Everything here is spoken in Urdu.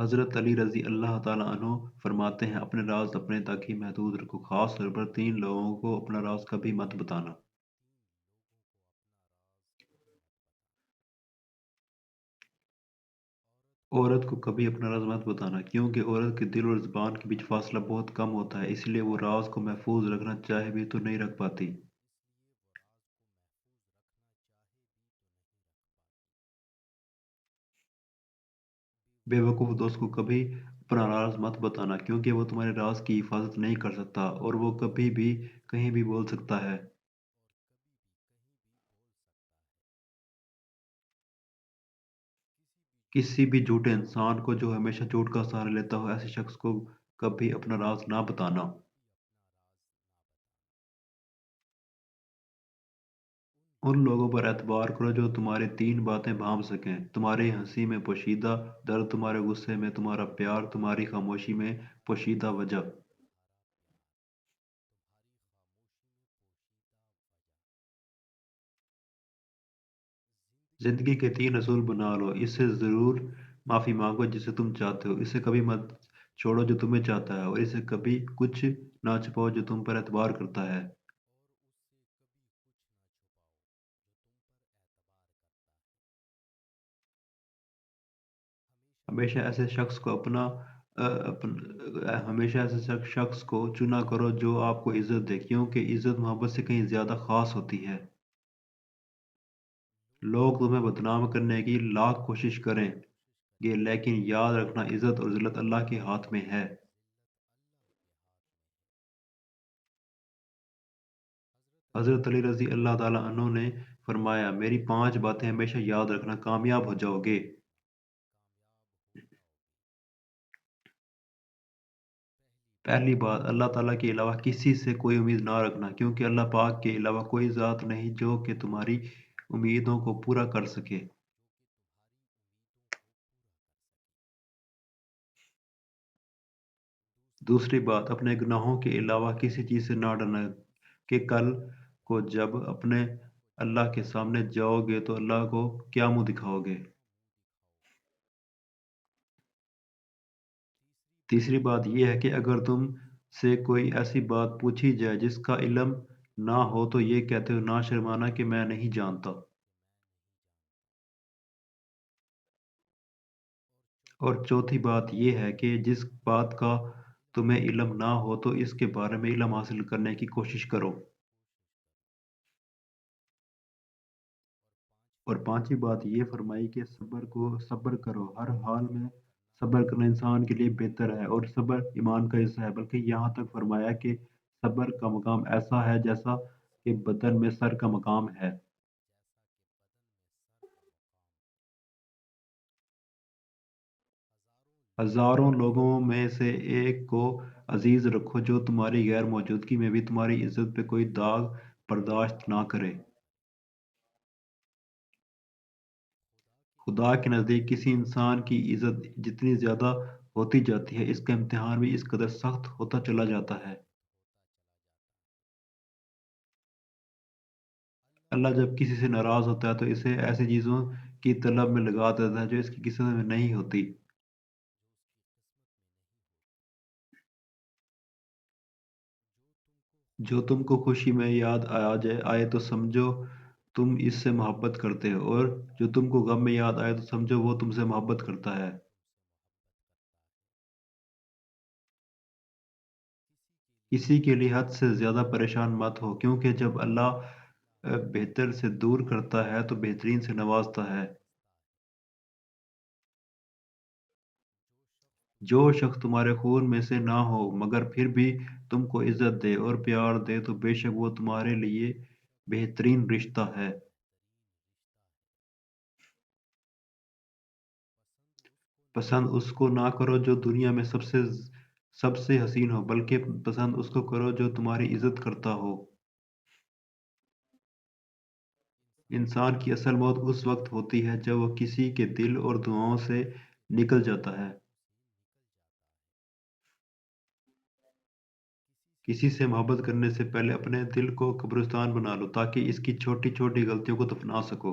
حضرت علی رضی اللہ تعالیٰ عنہ فرماتے ہیں اپنے راز اپنے تک ہی محدود رکھو، خاص طور پر تین لوگوں کو اپنا راز کبھی مت بتانا۔ عورت کو کبھی اپنا راز مت بتانا، کیونکہ عورت کے دل اور زبان کے بیچ فاصلہ بہت کم ہوتا ہے، اس لیے وہ راز کو محفوظ رکھنا چاہے بھی تو نہیں رکھ پاتی۔ بے وقوف دوست کو کبھی اپنا راز مت بتانا، کیونکہ وہ تمہارے راز کی حفاظت نہیں کر سکتا اور وہ کبھی بھی کہیں بھی بول سکتا ہے۔ کسی بھی جھوٹے انسان کو جو ہمیشہ جھوٹ کا سہارا لیتا ہو، ایسے شخص کو کبھی اپنا راز نہ بتانا۔ ان لوگوں پر اعتبار کرو جو تمہاری تین باتیں بھانپ سکیں، تمہاری ہنسی میں پوشیدہ درد، تمہارے غصے میں تمہارا پیار، تمہاری خاموشی میں پوشیدہ وجہ۔ زندگی کے تین اصول بنا لو، اس سے ضرور معافی مانگو جسے تم چاہتے ہو، اسے کبھی مت چھوڑو جو تمہیں چاہتا ہے، اور اسے کبھی کچھ نہ چھپاؤ جو تم پر اعتبار کرتا ہے۔ ہمیشہ ایسے شخص کو ہمیشہ ایسے شخص کو چنا کرو جو آپ کو عزت دے، کیونکہ عزت محبت سے کہیں زیادہ خاص ہوتی ہے۔ لوگ تمہیں بدنام کرنے کی لاکھ کوشش کریں گے، لیکن یاد رکھنا عزت اور ذلت اللہ کے ہاتھ میں ہے۔ حضرت علی رضی اللہ تعالیٰ عنہ نے فرمایا میری پانچ باتیں ہمیشہ یاد رکھنا، کامیاب ہو جاؤ گے۔ پہلی بات، اللہ تعالیٰ کے علاوہ کسی سے کوئی امید نہ رکھنا، کیونکہ اللہ پاک کے علاوہ کوئی ذات نہیں جو کہ تمہاری امیدوں کو پورا کر سکے۔ دوسری بات، اپنے گناہوں کے علاوہ کسی چیز سے نہ ڈرنا، کہ کل کو جب اپنے اللہ کے سامنے جاؤ گے تو اللہ کو کیا منہ دکھاؤ گے۔ تیسری بات یہ ہے کہ اگر تم سے کوئی ایسی بات پوچھی جائے جس کا علم نہ ہو تو یہ کہتے ہو نہ شرمانا کہ میں نہیں جانتا۔ اور چوتھی بات یہ ہے کہ جس بات کا تمہیں علم نہ ہو تو اس کے بارے میں علم حاصل کرنے کی کوشش کرو۔ اور پانچویں بات یہ فرمائی کہ صبر کرو، ہر حال میں صبر کرنا انسان کے لیے بہتر ہے، اور صبر ایمان کا حصہ ہے، بلکہ یہاں تک فرمایا کہ صبر کا مقام ایسا ہے جیسا کہ بدن میں سر کا مقام ہے۔ ہزاروں لوگوں میں سے ایک کو عزیز رکھو جو تمہاری غیر موجودگی میں بھی تمہاری عزت پہ کوئی داغ برداشت نہ کرے۔ خدا کے نزدیک کسی انسان کی عزت جتنی زیادہ ہوتی جاتی ہے، اس کا امتحان بھی اس قدر سخت ہوتا چلا جاتا ہے۔ اللہ جب کسی سے ناراض ہوتا ہے تو اسے ایسی چیزوں کی طلب میں لگا دیتا ہے جو اس کی قسمت میں نہیں ہوتی۔ جو تم کو خوشی میں یاد آئے تو سمجھو تم اس سے محبت کرتے ہو، اور جو تم کو غم میں یاد آئے تو سمجھو وہ تم سے محبت کرتا ہے۔ کسی کے لیے حد سے زیادہ پریشان مت ہو، کیونکہ جب اللہ بہتر سے دور کرتا ہے تو بہترین سے نوازتا ہے۔ جو شخص تمہارے خون میں سے نہ ہو مگر پھر بھی تم کو عزت دے اور پیار دے تو بے شک وہ تمہارے لیے بہترین رشتہ ہے۔ پسند اس کو نہ کرو جو دنیا میں سب سے حسین ہو، بلکہ پسند اس کو کرو جو تمہاری عزت کرتا ہو۔ انسان کی اصل موت اس وقت ہوتی ہے جب وہ کسی کے دل اور دعاؤں سے نکل جاتا ہے۔ کسی سے محبت کرنے سے پہلے اپنے دل کو قبرستان بنا لو تاکہ اس کی چھوٹی چھوٹی غلطیوں کو دفنا سکو۔